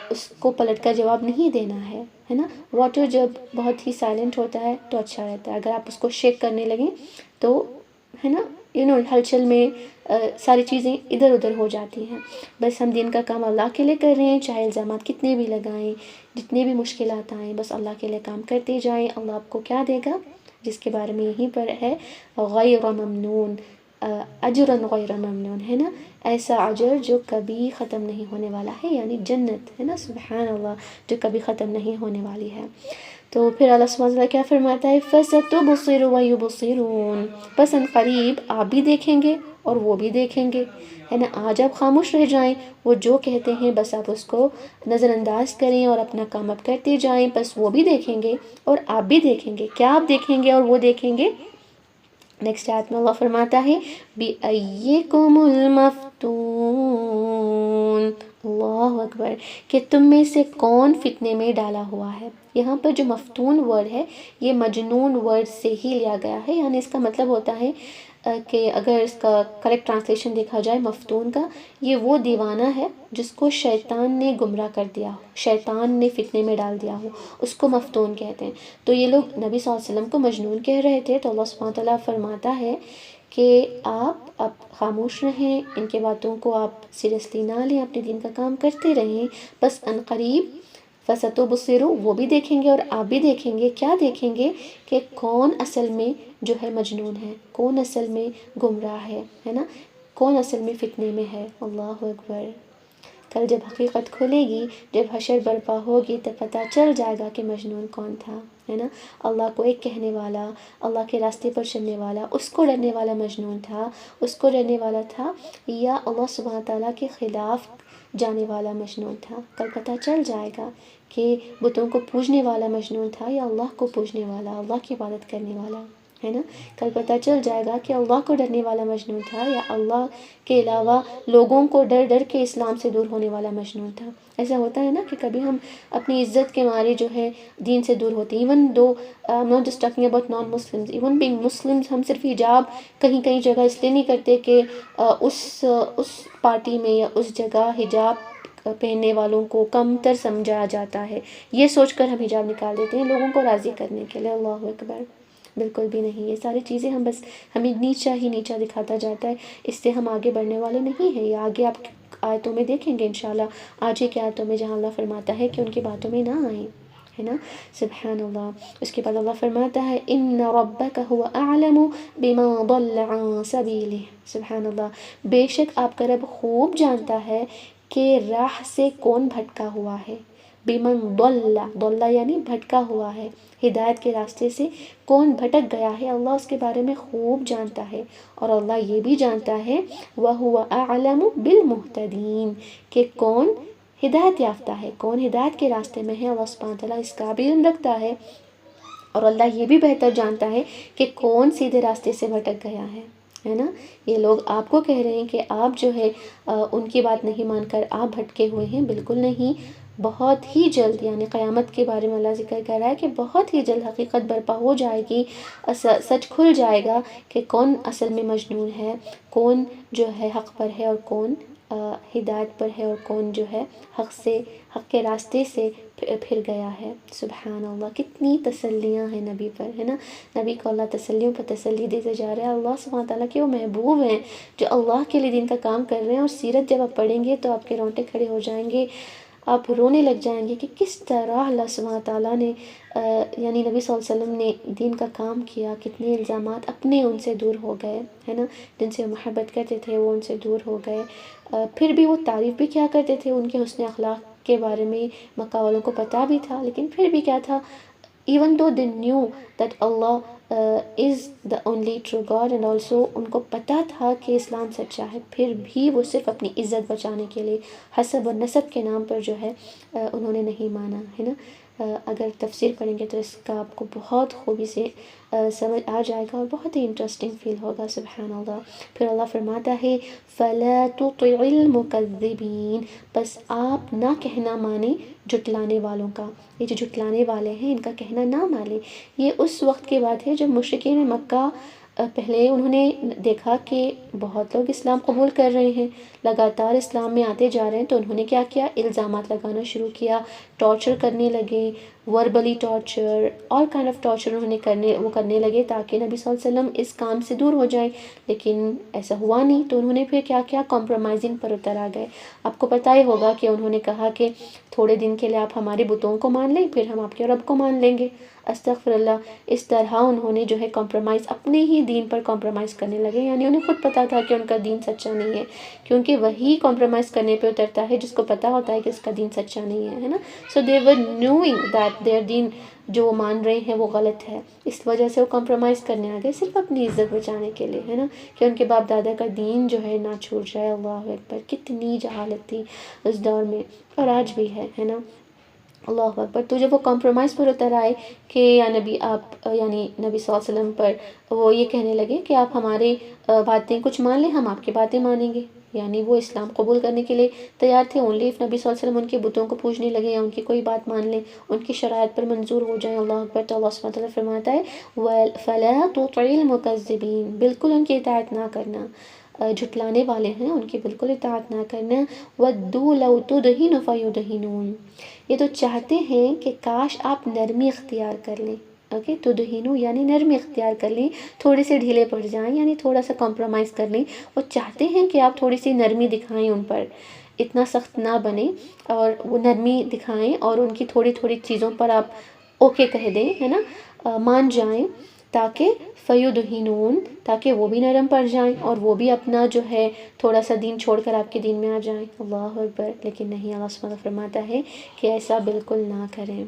اس کو پلٹ کر جواب نہیں دینا ہے نا۔ واٹر جب بہت ہی سائلنٹ ہوتا ہے تو اچھا رہتا ہے، اگر آپ اس کو شیک کرنے لگیں تو ہے نا، ہلچل میں ساری چیزیں ادھر ادھر ہو جاتی ہیں۔ بس ہم دین کا کام اللہ کے لیے کر رہے ہیں، چاہے الزامات کتنے بھی لگائیں، جتنے بھی مشکلات آئیں، بس اللہ کے لیے کام کرتے جائیں۔ اللہ آپ کو کیا دے گا؟ جس کے بارے میں یہیں پر ہے غیر ممنون، اجرن غیر ممنون، ہے نا، ایسا اجر جو کبھی ختم نہیں ہونے والا ہے، یعنی جنت ہے نا، سبحان اللہ، جو کبھی ختم نہیں ہونے والی ہے۔ تو پھر اللہ سبحانہ وتعالیٰ کیا فرماتا ہے فَسَتُبْصِرُ وَيُبْصِرُونَ، بس ان قریب آپ بھی دیکھیں گے اور وہ بھی دیکھیں گے، ہے نا۔ آج آپ خاموش رہ جائیں، وہ جو کہتے ہیں بس آپ اس کو نظر انداز کریں اور اپنا کام اب کرتے جائیں، بس وہ بھی دیکھیں گے اور آپ بھی دیکھیں گے۔ کیا آپ دیکھیں گے اور وہ دیکھیں گے؟ نیکسٹ آیت میں اللہ فرماتا ہے بِأَيِّكُمُ الْمَفْتُونُ، اللہ اکبر، کہ تم میں سے کون فتنے میں ڈالا ہوا ہے۔ یہاں پر جو مفتون ورڈ ہے یہ مجنون ورڈ سے ہی لیا گیا ہے، یعنی اس کا مطلب ہوتا ہے کہ اگر اس کا کریکٹ ٹرانسلیشن دیکھا جائے مفتون کا، یہ وہ دیوانہ ہے جس کو شیطان نے گمراہ کر دیا ہو، شیطان نے فتنے میں ڈال دیا ہو، اس کو مفتون کہتے ہیں۔ تو یہ لوگ نبی صلی اللہ علیہ وسلم کو مجنون کہہ رہے تھے، تو اللہ سبحانہ تعالیٰ فرماتا ہے کہ آپ اب خاموش رہیں، ان کے باتوں کو آپ سیریسلی نہ لیں، اپنے دین کا کام کرتے رہیں، بس عنقریب فَسَتُبْصِرُ، وہ بھی دیکھیں گے اور آپ بھی دیکھیں گے، کیا دیکھیں گے کہ کون اصل میں جو ہے مجنون ہے، کون اصل میں گمراہ ہے نا، کون اصل میں فتنے میں ہے۔ اللہ اکبر، کل جب حقیقت کھلے گی، جب حشر برپا ہوگی، تو پتہ چل جائے گا کہ مجنون کون تھا، ہے نا۔ اللہ کو ایک کہنے والا، اللہ کے راستے پر چلنے والا، اس کو ڈرنے والا مجنون تھا، اس کو ڈرنے والا تھا، یا اللہ سبحانہ تعالیٰ کے خلاف جانے والا مجنون تھا۔ کل پتہ چل جائے گا کہ بتوں کو پوجنے والا مجنون تھا یا اللہ کو پوجنے والا، اللہ کی عبادت کرنے والا، ہے نا۔ کل پتہ چل جائے گا کہ اللہ کو ڈرنے والا مجنون تھا یا اللہ کے علاوہ لوگوں کو ڈر ڈر کے اسلام سے دور ہونے والا مجنون تھا۔ ایسا ہوتا ہے نا کہ کبھی ہم اپنی عزت کے مارے جو ہے دین سے دور ہوتے ہیں، even though not just talking about non Muslims, even being Muslims, ہم صرف حجاب کہیں کہیں جگہ اس لیے نہیں کرتے کہ اس پارٹی میں یا اس جگہ حجاب پہننے والوں کو کم تر سمجھا جاتا ہے، یہ سوچ کر ہم حجاب نکال دیتے ہیں لوگوں کو راضی کرنے کے لیے۔ اللہ اکبر، بالکل بھی نہیں، یہ ساری چیزیں ہم بس ہمیں نیچا ہی نیچا دکھاتا جاتا ہے، اس سے ہم آگے بڑھنے والے نہیں ہیں۔ یہ آگے آپ آیتوں میں دیکھیں گے انشاءاللہ، آج ہی کی آیتوں میں جہاں اللہ فرماتا ہے کہ ان کی باتوں میں نہ آئیں، ہے نا، سبحان اللہ۔ اس کے بعد اللہ فرماتا ہے ان ربک هو اعلم بمن ضل عن سبیلہ، سبحان اللہ، بے شک آپ کا رب خوب جانتا ہے کہ راہ سے کون بھٹکا ہوا ہے، بمن ضل یعنی بھٹکا ہوا ہے، ہدایت کے راستے سے کون بھٹک گیا ہے، اللہ اس کے بارے میں خوب جانتا ہے، اور اللہ یہ بھی جانتا ہے وَهُوَ أَعْلَمُ بِالْمُهْتَدِينَ، کہ کون ہدایت یافتہ ہے، کون ہدایت کے راستے میں ہے، اللہ سبحانہ تعالیٰ اس کا بھی علم رکھتا ہے، اور اللہ یہ بھی بہتر جانتا ہے کہ کون سیدھے راستے سے بھٹک گیا ہے نا۔ یہ لوگ آپ کو کہہ رہے ہیں کہ آپ جو ہے ان کی بات نہیں مان کر آپ بھٹکے ہوئے ہیں، بالکل نہیں، بہت ہی جلد، یعنی قیامت کے بارے میں اللہ ذکر کر رہا ہے کہ بہت ہی جلد حقیقت برپا ہو جائے گی، سچ کھل جائے گا کہ کون اصل میں مجنون ہے، کون جو ہے حق پر ہے اور کون ہدایت پر ہے، اور کون جو ہے حق کے راستے سے پھر گیا ہے۔ سبحان اللہ، کتنی تسلیاں ہیں نبی پر، ہے نا، نبی کو اللہ تسلیوں پر تسلی دیتے جا رہے ہیں۔ اللہ سبحانہ تعالیٰ کے وہ محبوب ہیں جو اللہ کے لیے دین کا کام کر رہے ہیں، اور سیرت جب آپ پڑھیں گے تو آپ کے رونگٹے کھڑے ہو جائیں گے، آپ رونے لگ جائیں گے کہ کس طرح اللہ سبحانہ تعالیٰ نے یعنی نبی صلی اللہ علیہ وسلم نے دین کا کام کیا، کتنے الزامات اپنے ان سے دور ہو گئے، ہے نا، جن سے وہ محبت کرتے تھے وہ ان سے دور ہو گئے، پھر بھی وہ تعریف بھی کیا کرتے تھے ان کے حسن اخلاق کے بارے میں، مکہ والوں کو پتہ بھی تھا، لیکن پھر بھی کیا تھا، even though they knew that Allah is the only true God and also ان کو پتہ تھا کہ اسلام سچا ہے، پھر بھی وہ صرف اپنی عزت بچانے کے لیے حسب اور نسب کے نام پر جو ہے انہوں نے نہیں مانا، ہے نا۔ اگر تفسیر پڑھیں گے تو اس کا آپ کو بہت خوبی سے سمجھ آ جائے گا اور بہت ہی انٹرسٹنگ فیل ہوگا، سبحان اللہ۔ پھر اللہ فرماتا ہے فَلَا تُطِعِ الْمُكَذِّبِينَ، بس آپ نہ کہنا مانیں جھٹلانے والوں کا، یہ جو جھٹلانے والے ہیں ان کا کہنا نہ مانیں۔ یہ اس وقت کی بات ہے جب مشرکین مکہ پہلے انہوں نے دیکھا کہ بہت لوگ اسلام قبول کر رہے ہیں، لگاتار اسلام میں آتے جا رہے ہیں، تو انہوں نے کیا کیا، الزامات لگانا شروع کیا، ٹارچر کرنے لگے، verbally torture, all kind of torture انہوں نے کرنے لگے تاکہ نبی صلی اللہ علیہ وسلم اس کام سے دور ہو جائیں، لیکن ایسا ہوا نہیں، تو انہوں نے پھر کیا کیا، کمپرومائزنگ پر اتر آ گئے۔ آپ کو پتہ ہی ہوگا کہ انہوں نے کہا کہ تھوڑے دن کے لیے آپ ہمارے بتوں کو مان لیں، پھر ہم آپ کے رب کو مان لیں گے، استغفر اللہ۔ اس طرح انہوں نے جو ہے کمپرومائز، اپنے ہی دین پر کمپرومائز کرنے لگے، یعنی انہیں خود پتہ تھا کہ ان کا دین سچا نہیں ہے، کیونکہ وہی کمپرومائز کرنے پہ اترتا ہے جس کو پتہ ہوتا ہے کہ اس کا دین سچا نہیں ہے نا۔ سو دے ور نوئنگ دیٹ دیئر دین جو وہ مان رہے ہیں وہ غلط ہے، اس وجہ سے وہ کمپرومائز کرنے آ گئے صرف اپنی عزت بچانے کے لیے، ہے نا، کہ ان کے باپ دادا کا دین جو ہے نہ چھوٹ جائے۔ اللہ اکبر، کتنی جہالت تھی اس دور میں، اور آج بھی ہے نا۔ اللہ اکبر. تو جب وہ کمپرومائز پر اتر آئے کہ یا نبی آپ یعنی نبی صلی اللہ علیہ وسلم پر وہ یہ کہنے لگے کہ آپ ہماری باتیں کچھ مان لیں، ہم آپ کی باتیں مانیں گے. یعنی وہ اسلام قبول کرنے کے لیے تیار تھے اونلی اف نبی صلی اللہ علیہ وسلم ان کے بتوں کو پوجنے لگے یا ان کی کوئی بات مان لیں، ان کی شرائط پر منظور ہو جائیں. اللہ اکبر. تو اللہ سبحانہ وتعالیٰ فرماتا ہے فَلَا تُطِعِ الْمُكَذِّبِينَ، بالکل ان کی اطاعت نہ کرنا، جھٹلانے والے ہیں ان کی بالکل اطاعت نہ کرنا. وَدُّوا لَوْ تُدْهِنُ فَيُدْهِنُونَ، یہ تو چاہتے ہیں کہ کاش آپ نرمی اختیار کر لیں. اوکے، تدہینو یعنی نرمی اختیار کر لیں، تھوڑے سے ڈھیلے پڑ جائیں یعنی تھوڑا سا کمپرومائز کر لیں. وہ چاہتے ہیں کہ آپ تھوڑی سی نرمی دکھائیں ان پر، اتنا سخت نہ بنیں اور وہ نرمی دکھائیں اور ان کی تھوڑی تھوڑی چیزوں پر آپ اوکے کہہ دیں، ہے نا، مان جائیں، تاکہ فیدہنون، تاکہ وہ بھی نرم پڑ جائیں اور وہ بھی اپنا جو ہے تھوڑا سا دین چھوڑ کر آپ کے دین میں آ جائیں. اللہ اکبر. لیکن نہیں، اللہ سبحانہ فرماتا ہے کہ ایسا بالکل نہ کریں،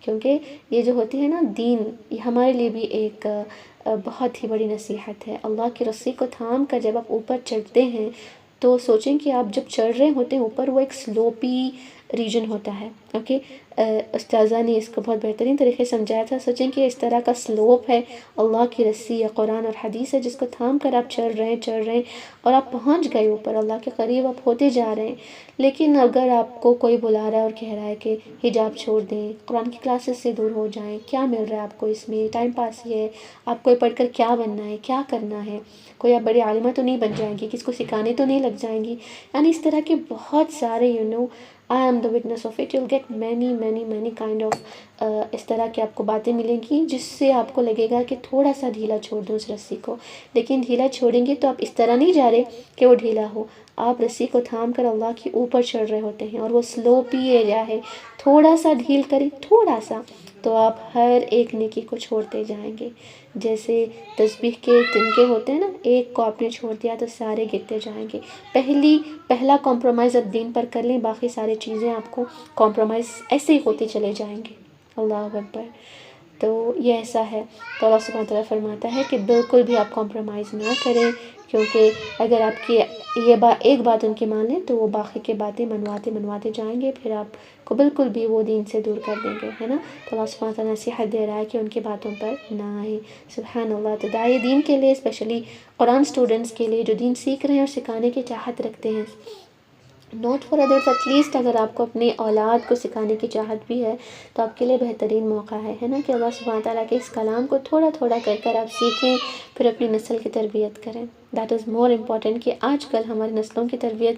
کیونکہ یہ جو ہوتی ہے نا دین، یہ ہمارے لیے بھی ایک بہت ہی بڑی نصیحت ہے. اللہ کی رسی کو تھام کر جب آپ اوپر چڑھتے ہیں تو سوچیں کہ آپ جب چڑھ رہے ہوتے ہیں اوپر، وہ ایک سلوپی ریجن ہوتا ہے. اوکے، استاذہ نے اس کو بہت بہترین طریقے سے سمجھایا تھا. سوچیں کہ اس طرح کا سلوپ ہے، اللہ کی رسی یا قرآن اور حدیث ہے جس کو تھام کر آپ چڑھ رہے ہیں اور آپ پہنچ گئے اوپر، اللہ کے قریب آپ ہوتے جا رہے ہیں. لیکن اگر آپ کو کوئی بلا رہا ہے اور کہہ رہا ہے کہ حجاب چھوڑ دیں، قرآن کی کلاسز سے دور ہو جائیں، کیا مل رہا ہے آپ کو اس میں، ٹائم پاس ہی ہے، آپ کو پڑھ کر کیا بننا ہے، کیا کرنا ہے، کوئی آپ بڑی عالمہ تو نہیں بن جائیں گی، کس کو سکھانے تو نہیں لگ جائیں گی. یعنی اس طرح کے بہت سارے I am the witness of it. You'll get many kind of اس طرح کی آپ کو باتیں ملیں گی جس سے آپ کو لگے گا کہ تھوڑا سا ڈھیلا چھوڑ دوں اس رسی کو. لیکن ڈھیلا چھوڑیں گے تو آپ اس طرح نہیں جا رہے کہ وہ ڈھیلا ہو، آپ رسی کو تھام کر اللہ کے اوپر چڑھ رہے ہوتے ہیں اور وہ سلوپی ایریا ہے. تھوڑا سا ڈھیل کریں، تھوڑا سا، تو آپ ہر ایک نیکی کو چھوڑتے جائیں گے. جیسے تسبیح کے تنکے ہوتے ہیں نا، ایک کو آپ نے چھوڑ دیا تو سارے گرتے جائیں گے. پہلا کمپرومائز اب دین پر کر لیں، باقی ساری چیزیں آپ کو کمپرومائز ایسے ہی ہوتے چلے جائیں گے. اللہ اکبر. تو یہ ایسا ہے. تو اللہ سبحانہ تعالیٰ فرماتا ہے کہ بالکل بھی آپ کمپرومائز نہ کریں، کیونکہ اگر آپ کی ایک بات ان کی مان لیں تو وہ باقی کے باتیں منواتے جائیں گے، پھر آپ کو بالکل بھی وہ دین سے دور کر دیں گے، ہے نا. تو اللہ سبحانہ تعالیٰ نصیحت دے رہا ہے کہ ان کی باتوں پر نہ آئے. سبحان اللہ. تو داعی دین کے لیے، اسپیشلی قرآن اسٹوڈنٹس کے لیے جو دین سیکھ رہے ہیں اور سکھانے کی چاہت رکھتے ہیں، not for others, at least اگر آپ کو اپنے اولاد کو سکھانے کی چاہت بھی ہے تو آپ کے لیے بہترین موقع ہے نا، کہ اللہ سبحانہ تعالیٰ کے اس کلام کو تھوڑا کر آپ سیکھیں، پھر اپنی نسل کی تربیت کریں. That is more important. کہ آج کل ہماری نسلوں کی تربیت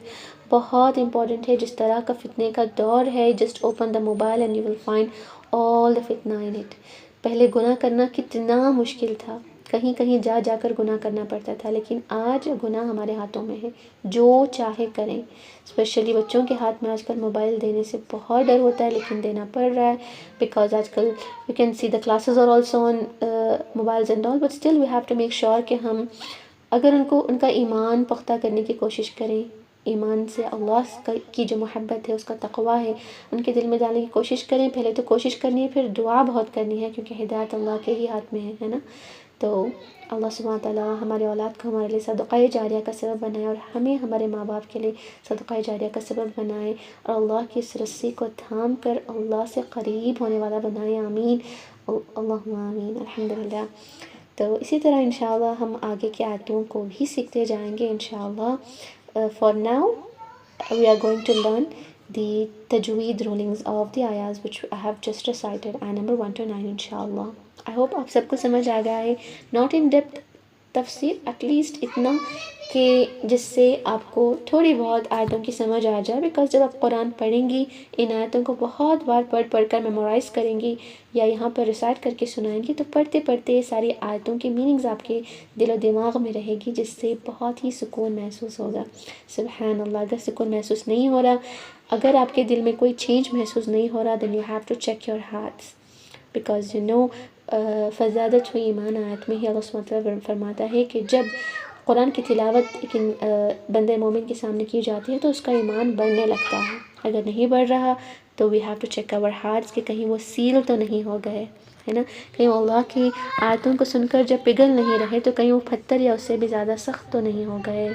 بہت امپورٹنٹ ہے. جس طرح کا فتنے کا دور ہے، just open the mobile and you will find all the fitna in it. پہلے گناہ کرنا کتنا مشکل تھا، کہیں جا کر گناہ کرنا پڑتا تھا، لیکن آج گناہ ہمارے ہاتھوں میں ہے، جو چاہے کریں. اسپیشلی بچوں کے ہاتھ میں آج کل موبائل دینے سے بہت ڈر ہوتا ہے، لیکن دینا پڑ رہا ہے، بیکاز آج کل you can see the classes are also on mobiles and all, but still we have to make sure کہ ہم اگر ان کا ایمان پختہ کرنے کی کوشش کریں، ایمان سے اللہ کی جو محبت ہے، اس کا تقویٰ ہے، ان کے دل میں ڈالنے کی کوشش کریں. پہلے تو کوشش کرنی ہے، پھر دعا بہت کرنی ہے، کیونکہ ہدایت اللہ کے ہی ہاتھ میں ہے نا. تو اللہ سبحانہ تعالیٰ ہمارے اولاد کو ہمارے لیے صدقہ جاریہ کا سبب بنائے، اور ہمیں ہمارے ماں باپ کے لیے صدقہ جاریہ کا سبب بنائے، اور اللہ کی اس رسی کو تھام کر اللہ سے قریب ہونے والا بنائے. آمین. اللہم آمین. الحمدللہ. تو اسی طرح انشاءاللہ ہم آگے کی آیتوں کو بھی سیکھتے جائیں گے انشاءاللہ. For now we are going to learn the tajweed rulings of the ayahs which I have just recited, ayah number 1 to 9 inshallah. I hope آپ سب کو سمجھ آ گیا ہے. not in depth تفسیر، ایٹ لیسٹ اتنا کہ جس سے آپ کو تھوڑی بہت آیتوں کی سمجھ آ جائے. بیکاز جب آپ قرآن پڑھیں گی، ان آیتوں کو بہت بار پڑھ کر میمورائز کریں گی یا یہاں پر ریسائٹ کر کے سنائیں گی، تو پڑھتے ساری آیتوں کی میننگز آپ کے دل و دماغ میں رہے گی، جس سے بہت ہی سکون محسوس ہوگا. سبحان اللہ. اگر سکون محسوس نہیں ہو رہا، اگر آپ کے دل میں کوئی چینج محسوس نہیں ہو رہا، then you have to check your hearts, because you know فزادت ہوئی ایمان آیت میں ہی اللہ سبحانہ وتعالیٰ فرماتا ہے کہ جب قرآن کی تلاوت ایک بندے مومن کے سامنے کی جاتی ہے تو اس کا ایمان بڑھنے لگتا ہے. اگر نہیں بڑھ رہا تو we have to check our hearts کہ کہیں وہ سیل تو نہیں ہو گئے، ہے نا، کہیں اللہ کی آیتوں کو سن کر جب پگھل نہیں رہے تو کہیں وہ پتھر یا اس سے بھی زیادہ سخت تو نہیں ہو گئے۔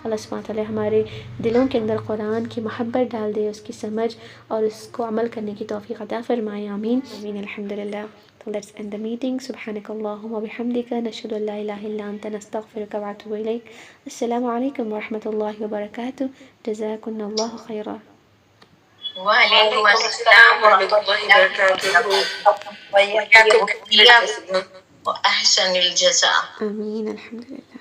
اللہ سبحانہ تعالیٰ ہمارے دلوں کے اندر قرآن کی محبت ڈال دے، اس کی سمجھ اور اس کو عمل کرنے کی توفیق عطا فرمائے، آمین آمین الحمدللہ۔ So let's end the meeting. سبحانك اللهم وبحمدك نشهد ان لا اله الا انت نستغفرك ونتوب اليك. السلام عليكم ورحمة الله وبركاته. جزاكم الله خيرا. وعليكم السلام ورحمة الله وبركاته. وإياكم كثيرا وأحسن الجزاء. آمين الحمد لله.